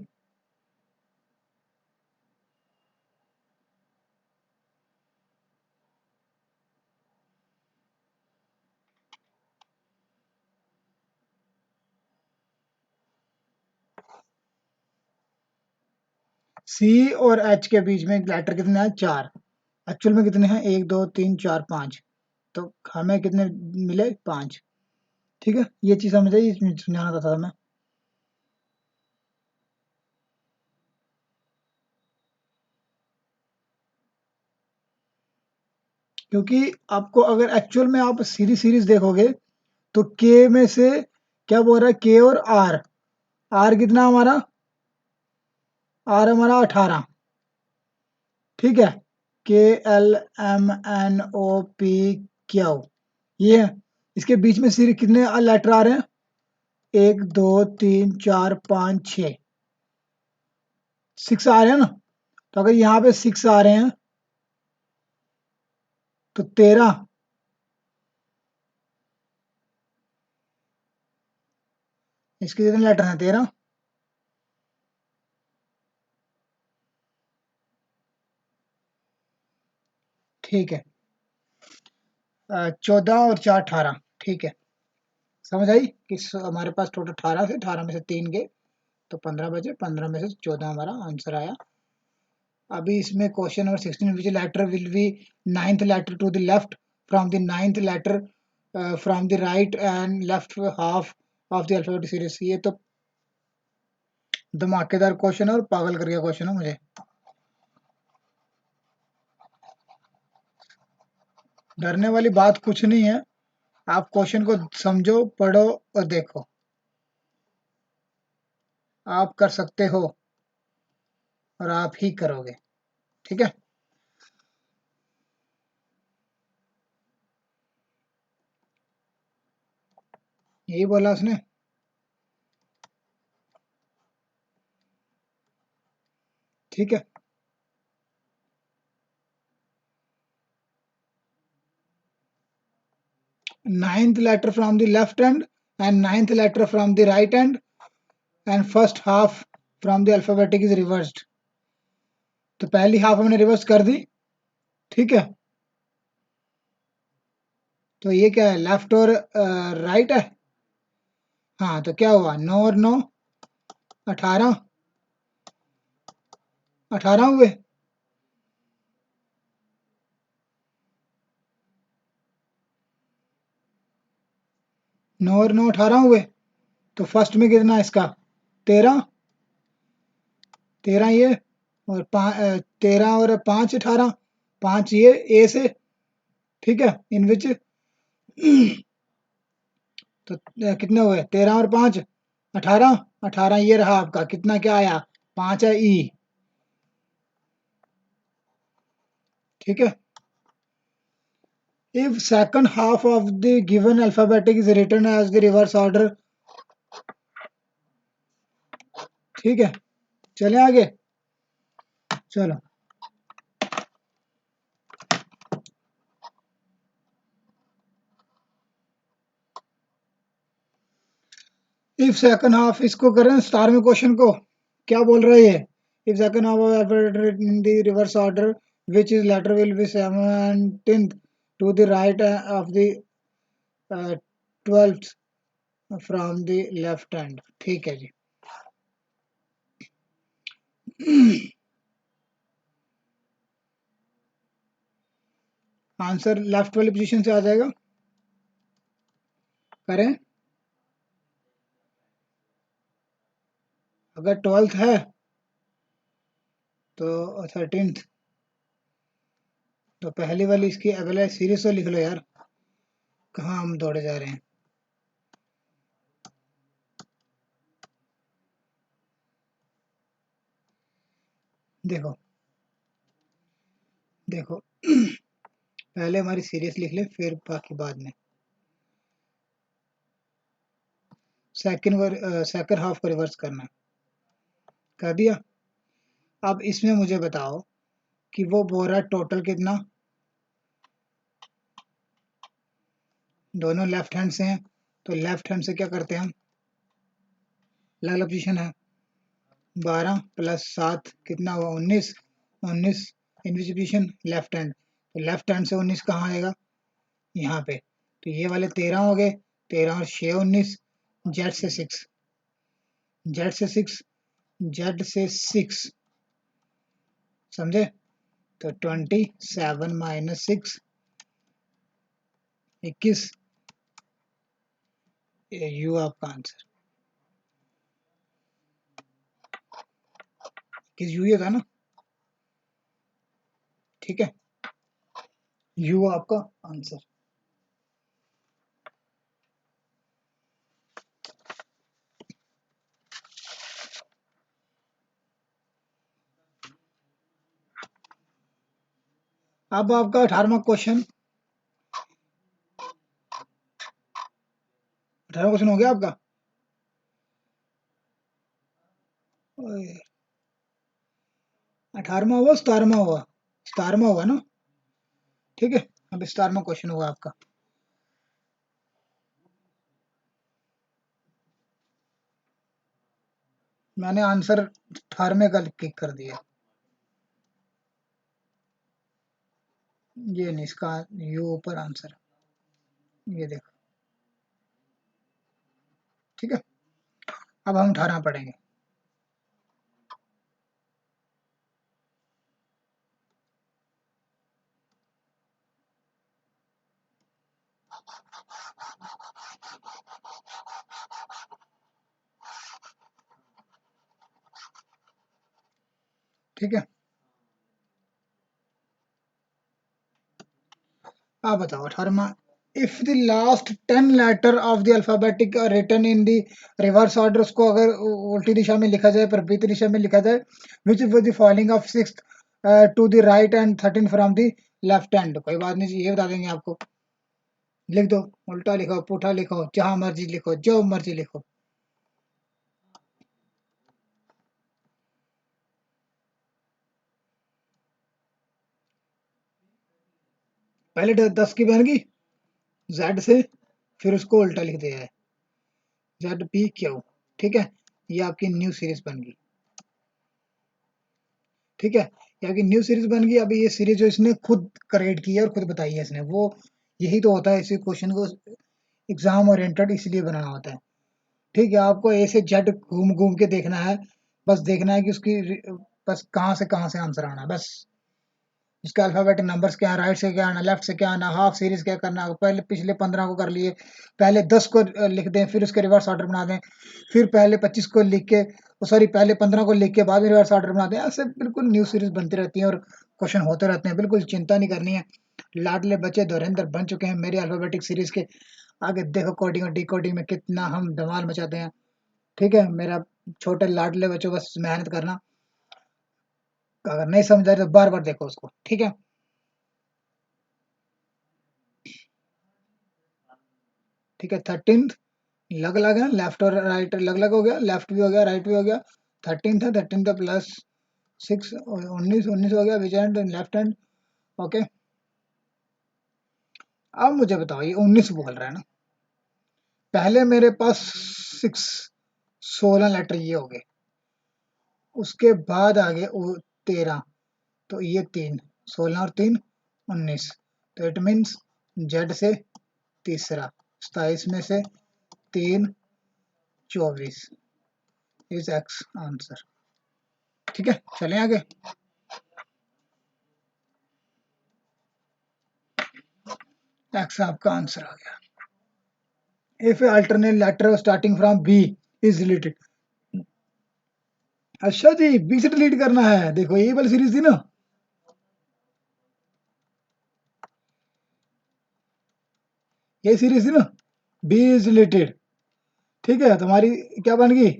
सी और एच के बीच में लेटर कितने हैं? 4। एक्चुअल में कितने हैं? 1 2 3 4 5, तो हमें कितने मिले? 5। ठीक है, ये चीज समझ आई, इसमें समझाना था मैं। क्योंकि आपको अगर एक्चुअल में आप सीरीज सीरीज देखोगे तो के में से क्या बोल रहा है? के और आर, आर कितना हमारा? आर हमारा 18, ठीक है, KLMNOP ये है। इसके बीच में सीरीज कितने लेटर आ रहे हैं? 1 2 3 4 5 6, 6 आ रहे हैं ना। तो अगर यहाँ पे 6 आ रहे हैं तो 13, इसके कितने लेटर हैं? 13। ठीक है, 14 और 4 18। ठीक है, समझ आई कि हमारे पास टोटल 18 थे, 18 में से 3 गए तो 15 बचे, 15 में से 14 हमारा आंसर आया। अभी इसमें question number 16, which letter will be ninth letter to the left from the ninth letter from the right end left half of the alphabetic series. ये तो धमाकेदार क्वेश्चन है और पागल कर गया क्वेश्चन है मुझे। डरने वाली बात कुछ नहीं है, आप क्वेश्चन को समझो, पढ़ो और देखो, आप कर सकते हो और आप ही करोगे। ठीक है, यही बोला उसने। ठीक है, ninth letter from the left hand end ninth letter from the right hand end first half from the alphabetic is reversed. तो पहली हाफ हमने रिवर्स कर दी। ठीक है, तो ये क्या है, लेफ्ट और राइट है। हाँ, तो क्या हुआ, 9 और 9 18, 18 हुए। 9 और 9 18 हुए। तो फर्स्ट में कितना है इसका, 13, 13 ये, और 13 और 5 18, 5 ये ए से। ठीक है, इन विच तो कितने हुए, 13 और 5 18, 18 ये रहा आपका, कितना क्या आया, 5 है ई। ठीक है, if second half of the given alphabetic is written as the reverse order। ठीक है, चले आगे, चलो। इफ सेकंड हाफ, इसको करें स्टार में क्वेश्चन को, क्या बोल रहा है ये, if second half of alphabet in the reverse order which is letter will be 17th to the right of the 12th from the left hand। ठीक है जी। आंसर लेफ्ट वाली पोजीशन से आ जाएगा, करें। अगर 12th है तो 13th, तो पहली वाली इसकी अगला सीरीज तो लिख लो यार, कहाँ हम दौड़े जा रहे हैं। देखो, देखो पहले हमारी सीरीज लिख ले, फिर बाकी बाद में। सेकंड हाफ को रिवर्स करना, कर दिया। अब इसमें मुझे बताओ कि वो बोल रहा है टोटल कितना, दोनों लेफ्ट हैंड से हैं, तो लेफ्ट हैंड से क्या करते हैं हम, अलग अलग पोजीशन है। 12 प्लस 7 कितना हुआ, 19, 19 पोजीशन लेफ्ट हैंड, तो लेफ्ट हैंड से 19 कहाँ आएगा, यहाँ पे। तो ये वाले 13 हो गए, 13 और 6 19, जेड से 6, जेड से 6, जेड से 6, समझे। तो 27 माइनस 6, 21, यू आपका आंसर। किस यू ये था ना। ठीक है, यू आपका आंसर। अब आपका 18वां क्वेश्चन। 18वां क्वेश्चन हो गया आपका। 18वां हुआ 17वां हुआ? 17वां हुआ ना? ठीक है, अब 17वां क्वेश्चन हुआ आपका। मैंने आंसर 18वें का क्लिक कर दिया। ये नहीं, इसका यू ऊपर आंसर, ये देखो। ठीक है, अब हम 18 पढ़ेंगे। ठीक है, आप बताओ 18वां। If the last 10 letter of the alphabetic are written in the reverse order, उसको अगर उल्टी दिशा में लिखा जाए, विपरीत दिशा में लिखा जाए, which was the following of six to the right end 13 from the left hand. कोई बात नहीं जी, ये बता देंगे आपको। लिख दो, उल्टा लिखो, पुठा लिखो, जहां मर्जी लिखो, जो मर्जी लिखो। पहले 10 की बन गई जेड से, फिर उसको उल्टा लिख दिया है, जेड पी क्यू। ठीक है, ये आपकी न्यू सीरीज बन गई। ठीक है, ये आपकी न्यू सीरीज बन गई। अभी ये सीरीज जो इसने खुद क्रिएट की है और खुद बताई है इसने, वो यही तो होता है, इसी क्वेश्चन को एग्जाम ओरिएंटेड इसलिए बनाना होता है। ठीक है, आपको ए से जेड घूम घूम के देखना है, बस देखना है कि उसकी बस कहाँ से आंसर आना है, बस। इसके अल्फाबेटिक नंबर्स क्या है, राइट से क्या आना, लेफ्ट से क्या आना, हाफ सीरीज क्या करना, पहले पिछले 15 को कर लिए, पहले 10 को लिख दें, फिर उसके रिवर्स ऑर्डर बना दें, फिर पहले 25 को लिख के, सॉरी पहले 15 को लिख के बाद में रिवर्स ऑर्डर बना दें। ऐसे बिल्कुल न्यू सीरीज बनती रहती है और क्वेश्चन होते रहते हैं, बिल्कुल चिंता नहीं करनी है। लाडले बच्चे धुरंधर बन चुके हैं मेरे अल्फाबेटिक सीरीज के। आगे देखो कोडिंग और डिकोडिंग में कितना हम धमाल मचाते हैं। ठीक है, मेरा छोटे लाडले बच्चों, बस मेहनत करना, अगर नहीं समझ आ रही तो बार बार देखो उसको। ठीक है, ठीक है। 13 लग लग है, लेफ्ट और राइट अलग अलग हो गया, लेफ्ट भी हो गया, राइट भी हो गया। 13 था, 13 का प्लस 6 19, 19 हो गया, विच हैंड लेफ्ट हैंड। ओके, अब मुझे बताओ, ये 19 बोल रहा है ना, पहले मेरे पास 6 16 लेटर ये हो गए, उसके बाद आगे 13, तो ये 3, 16 और 3 19, तो इट मीन्स जेड से तीसरा, 27 में से 3 24 इज एक्स आंसर। ठीक है, चलें आगे। एक्स आपका आंसर आ गया। If a alternate letter starting from B is deleted। अच्छा जी, बी से डिलीट करना है, देखो ये वाली सीरीज थी ना, ये सीरीज थी ना, बी इज डिलीटेड। ठीक है, तुम्हारी क्या बन गई,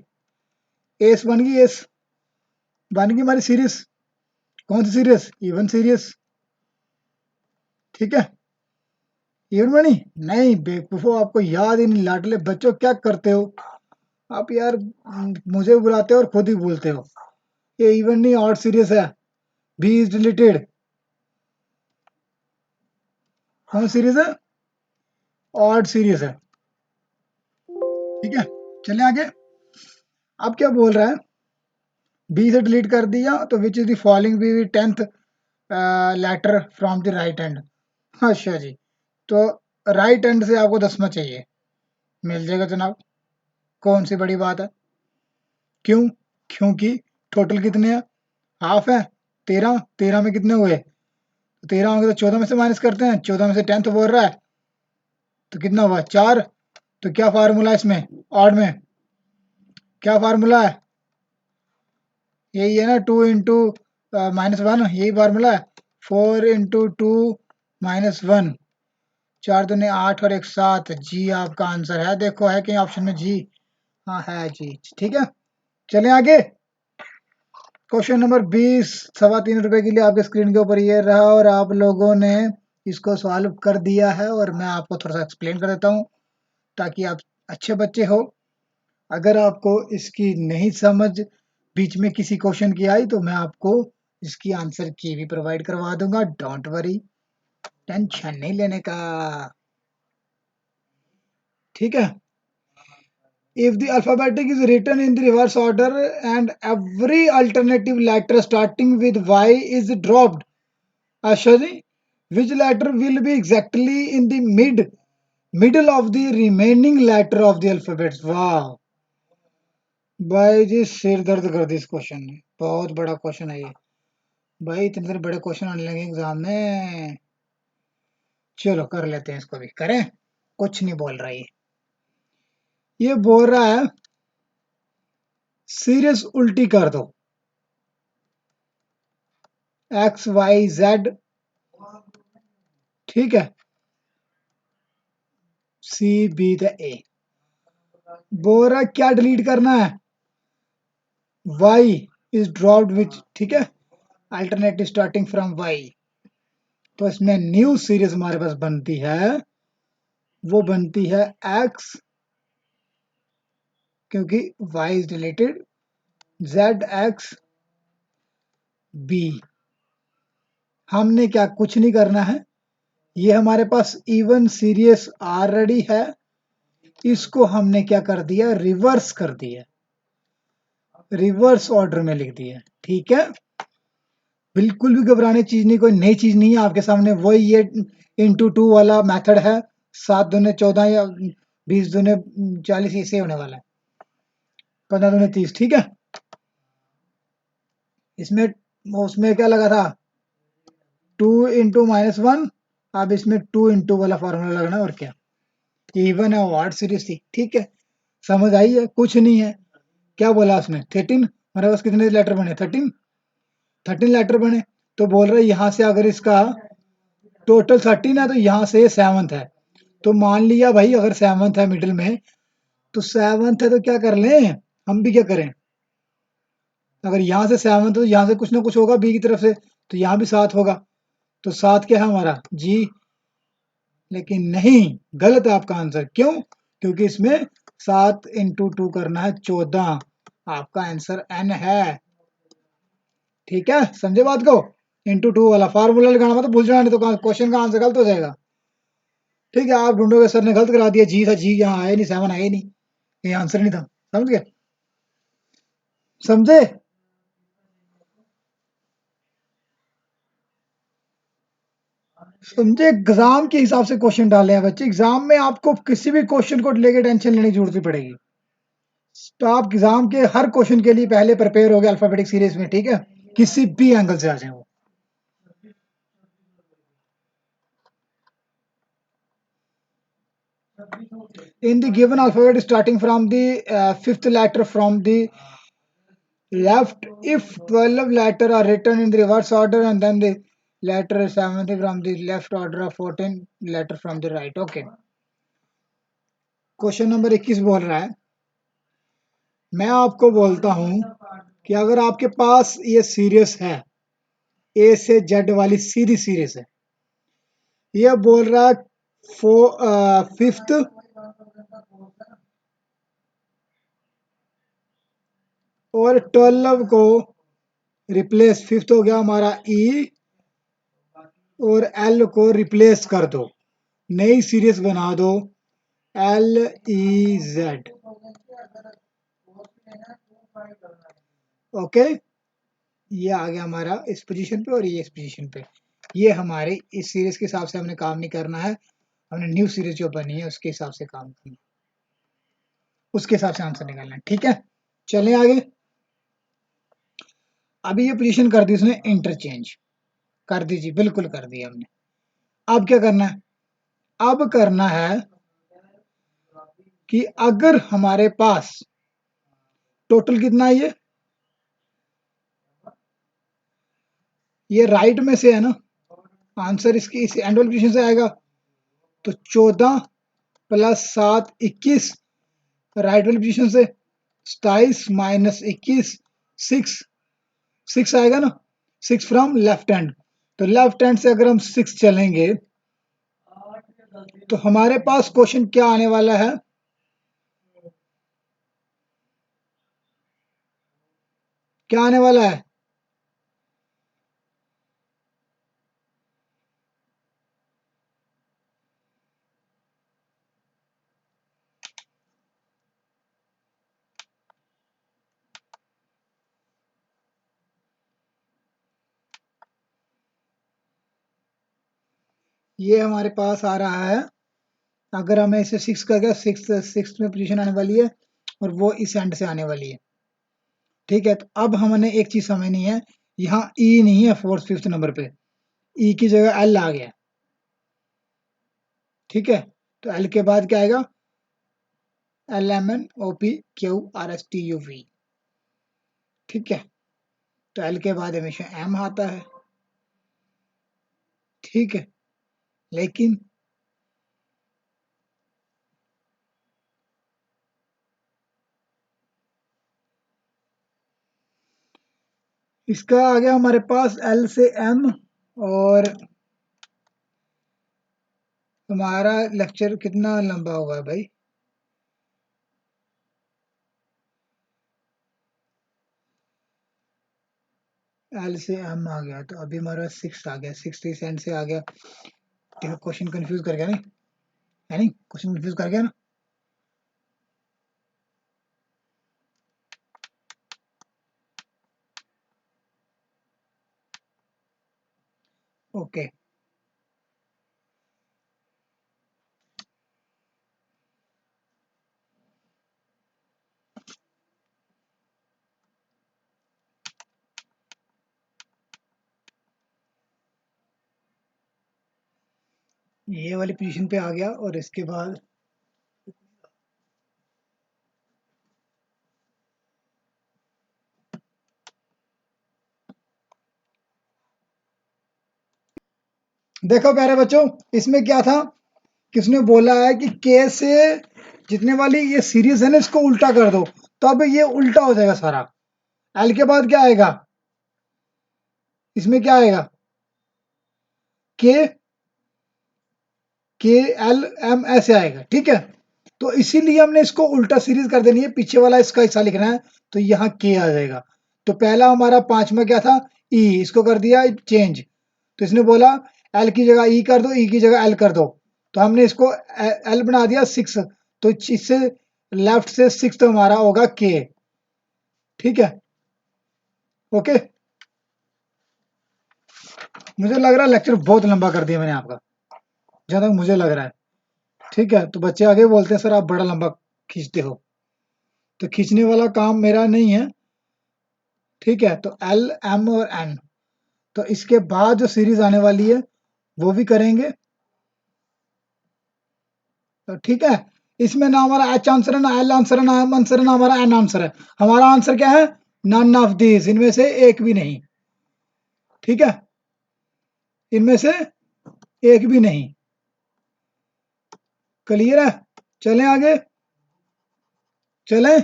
एस बन गई, एस बन गई हमारी सीरीज। कौन सी सीरीज, इवन सीरीज। ठीक है, इवन बनी। नहीं बेवकूफो, आपको याद ही नहीं, लाडले बच्चों क्या करते हो आप यार, मुझे बुलाते हो और खुद ही बोलते हो। ये इवन नहीं, ऑड सीरीज है, बी इज डिलीटेड। कौन सीरीज है, ऑड सीरीज है। ठीक है, चले आगे। अब क्या बोल रहा है, बी से डिलीट कर दिया तो which is the following be 10th letter from the right hand. अच्छा जी, तो राइट हैंड से आपको 10वां चाहिए, मिल जाएगा जनाब, कौन सी बड़ी बात है। क्यों, क्योंकि टोटल कितने हैं, हाफ है, 13, 13 में कितने हुए, 13 होंगे तो 14 में से माइनस करते हैं, 14 में से 10th बोल रहा है, तो कितना हुआ 4। तो क्या फार्मूला है इसमें, ऑड में क्या फार्मूला है, यही है ना, 2 इंटू -1, यही फार्मूला है। 4 इंटू 2 -1, 4 दूनी 8 और 1 7, जी आपका आंसर है। देखो है कहीं ऑप्शन में जी, हाँ है जी। ठीक है, चलें आगे। क्वेश्चन नंबर 20 ₹3.25 के लिए आपके स्क्रीन के ऊपर ये रहा और आप लोगों ने इसको सॉल्व कर दिया है और मैं आपको थोड़ा सा एक्सप्लेन कर देता हूँ ताकि आप अच्छे बच्चे हो। अगर आपको इसकी नहीं समझ बीच में किसी क्वेश्चन की आई तो मैं आपको इसकी आंसर की भी प्रोवाइड करवा दूंगा। डोंट वरी, टेंशन नहीं लेने का। ठीक है। If the alphabetic is written in the reverse order and every alternative letter starting with Y is dropped, Ashwini, which letter will be exactly in the middle of the remaining letter of the alphabet? Wow, भाई जी सिर दर्द कर दी इस क्वेश्चन ने। बहुत बड़ा क्वेश्चन है ये। भाई इतने सारे बड़े क्वेश्चन आने लगे एग्जाम में। चलो कर लेते हैं, इसको भी करें। कुछ नहीं बोल रहा ये बोल रहा है सीरीज उल्टी कर दो। एक्स वाई जेड, ठीक है, सी बी द ए। बोल रहा क्या डिलीट करना है? वाई इज ड्रॉप्ड विच, ठीक है, अल्टरनेटिव स्टार्टिंग फ्रॉम वाई। तो इसमें न्यू सीरीज हमारे पास बनती है, वो बनती है एक्स, क्योंकि Y is deleted, Z X B. हमने क्या कुछ नहीं करना है, ये हमारे पास इवन सीरीज ऑलरेडी है, इसको हमने क्या कर दिया, रिवर्स कर दिया, रिवर्स ऑर्डर में लिख दिया। ठीक है, बिल्कुल भी घबराने चीज नहीं, कोई नई चीज नहीं है आपके सामने। वही ये इंटू टू वाला मेथड है, 7 दूने 14 या 20 दूने 40 ऐसे होने वाला है, 15 दूने 30। ठीक है, इसमें उसमें क्या लगा था, 2 × -1। अब इसमें 2 × वाला फॉर्मूला लगना, और क्या, इवन है, वार्ड सीरीज थी। ठीक है, समझ आई है, कुछ नहीं है। क्या बोला उसने, 13, हमारे पास कितने लेटर बने, 13 लेटर बने। तो बोल रहे यहाँ से अगर इसका टोटल 13 है तो यहाँ से 7th है। तो मान लिया भाई अगर 7th है मिडिल में, तो 7th है तो क्या कर लें, हम भी क्या करें, अगर यहाँ से 7th है तो यहाँ से कुछ ना कुछ होगा बी की तरफ से, तो यहाँ भी 7 होगा। तो 7 क्या है हमारा, जी। लेकिन नहीं, गलत है आपका आंसर। क्यों? क्योंकि इसमें 7 × 2 करना है 14। आपका आंसर n है। ठीक है, समझे बात को? इंटू टू वाला फार्मूला लगाना मत भूल जाना, नहीं तो क्वेश्चन का आंसर गलत हो जाएगा। ठीक है, आप ढूंढोगे सर ने गलत करा दिया, जी था, जी यहाँ आया नहीं, 7 आया नहीं, ये आंसर नहीं था। समझ गए? समझे? समझे? एग्जाम के हिसाब से क्वेश्चन डाले हैं बच्चे। एग्जाम में आपको किसी भी क्वेश्चन को लेके टेंशन लेने की जरूरत नहीं पड़ेगी। तो आप एग्जाम के हर क्वेश्चन के लिए पहले प्रिपेयर हो गए अल्फाबेटिक सीरीज में। ठीक है, किसी भी एंगल से आ जाए वो। In the given alphabet starting from the fifth letter from the left, if 12 letter are written in the reverse order and then the letter 70 from the left order of 14 letter from the right. Okay, question number 21 बोल रहा है, मैं आपको बोलता हूं कि अगर आपके पास ये सीरीज है, ए से जेड वाली सीधी सीरीज है, ये बोल रहा है फिफ्थ और 12 को रिप्लेस, फिफ्थ हो गया हमारा ई और एल को रिप्लेस कर दो, नई सीरीज बना दो, LEZ। ओके, ये आ गया हमारा इस पोजीशन पे और ये इस पोजीशन पे। ये हमारे इस सीरीज के हिसाब से हमने काम नहीं करना है, हमने न्यू सीरीज जो बनी है उसके हिसाब से काम करना है, उसके हिसाब से आंसर निकालना है। ठीक है, चलें आगे। अभी ये पोजीशन कर दी उसने इंटरचेंज, कर दीजिए, बिल्कुल कर दिया हमने। अब क्या करना है, अब करना है कि अगर हमारे पास टोटल कितना है, ये राइट में से है ना, आंसर इसकी इस एंड वाली पोजीशन से आएगा। तो 14 + 7 21, राइट वाली पोजीशन से 27 - 21 6, 6 आएगा ना, 6 फ्रॉम लेफ्ट हैंड। तो लेफ्ट हैंड से अगर हम 6 चलेंगे तो हमारे पास क्वेश्चन क्या आने वाला है, क्या आने वाला है? ये हमारे पास आ रहा है, अगर हमें इसे 6 का क्या, 6 में पोजीशन आने वाली है और वो इस एंड से आने वाली है। ठीक है, तो अब हमने एक चीज समझनी है, यहाँ ई नहीं है फोर्थ फिफ्थ नंबर पे, ई की जगह एल आ गया। ठीक है, तो एल के बाद क्या आएगा, L M N O P Q R S T U V. ठीक है, तो एल के बाद हमेशा एम आता है। ठीक है, लेकिन इसका आ गया हमारे पास एल से एम, और हमारा लेक्चर कितना लंबा हुआ है भाई? एल से एम आ गया, तो अभी हमारा 6 आ गया, 6 इस एंड से आ गया। देखो क्वेश्चन कंफ्यूज कर गया नहीं, है नहीं, क्वेश्चन कंफ्यूज कर गया ना। ओके, ये वाली पोजीशन पे आ गया, और इसके बाद देखो प्यारे बच्चों, इसमें क्या था, किसने बोला है कि के से जितने वाली ये सीरीज है ना, इसको उल्टा कर दो, तो अब ये उल्टा हो जाएगा सारा। एल के बाद क्या आएगा, इसमें क्या आएगा, के के एल एम ऐसे आएगा। ठीक है, तो इसीलिए हमने इसको उल्टा सीरीज कर देनी है, पीछे वाला इसका हिस्सा लिखना है, तो यहाँ के आ जाएगा। तो पहला हमारा पांचवा क्या था, ई, इसको कर दिया चेंज। तो इसने बोला एल की जगह ई कर दो, ई की जगह एल कर दो, तो हमने इसको एल बना दिया 6। तो इससे लेफ्ट से 6 तो हमारा होगा के। ठीक है, ओके। मुझे लग रहा है लेक्चर बहुत लंबा कर दिया मैंने आपका, जहां तक मुझे लग रहा है। ठीक है, तो बच्चे आगे बोलते हैं सर आप बड़ा लंबा खींचते हो, तो खींचने वाला काम मेरा नहीं है। ठीक है, तो एल एम और एन, तो इसके बाद जो सीरीज आने वाली है वो भी करेंगे। तो ठीक है, इसमें ना हमारा एच आंसर है, ना एल आंसर है, ना एम आंसर है, ना हमारा एन आंसर है। हमारा आंसर क्या है, नन ऑफ दिस, इनमें से एक भी नहीं। ठीक है, इनमें से एक भी नहीं। क्लियर है, चलें आगे, चलें,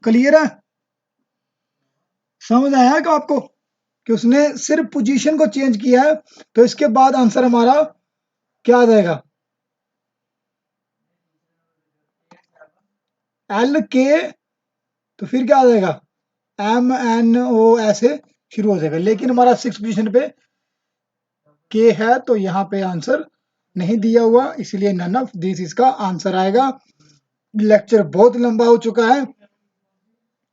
क्लियर है, समझ आया क्या आपको, कि उसने सिर्फ पोजीशन को चेंज किया है, तो इसके बाद आंसर हमारा क्या आ जाएगा, एल के, तो फिर क्या आ जाएगा, एम एन ओ ऐसे शुरू हो जाएगा। लेकिन हमारा 6 पोजीशन पे के है, तो यहाँ पे आंसर नहीं दिया हुआ, इसलिए नन ऑफ दिस इसका आंसर आएगा। लेक्चर बहुत लंबा हो चुका है।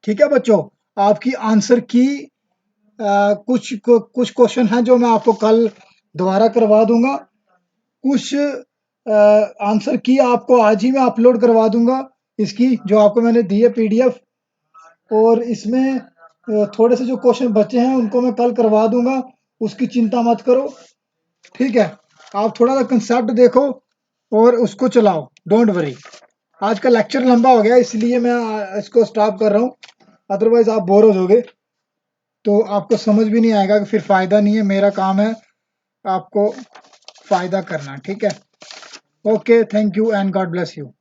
ठीक है बच्चों, आपकी आंसर की कुछ क्वेश्चन हैं जो मैं आपको कल दोबारा करवा दूंगा। कुछ आंसर की आपको आज ही मैं अपलोड करवा दूंगा, इसकी जो आपको मैंने दी है पीडीएफ। और इसमें थोड़े से जो क्वेश्चन बचे हैं उनको मैं कल करवा दूंगा, उसकी चिंता मत करो। ठीक है, आप थोड़ा सा कंसेप्ट देखो और उसको चलाओ, डोंट वरी। आज का लेक्चर लंबा हो गया, इसलिए मैं इसको स्टॉप कर रहा हूँ, अदरवाइज आप बोर हो जाओगे, तो आपको समझ भी नहीं आएगा, कि फिर फायदा नहीं है। मेरा काम है आपको फायदा करना। ठीक है, okay, thank you and God bless you.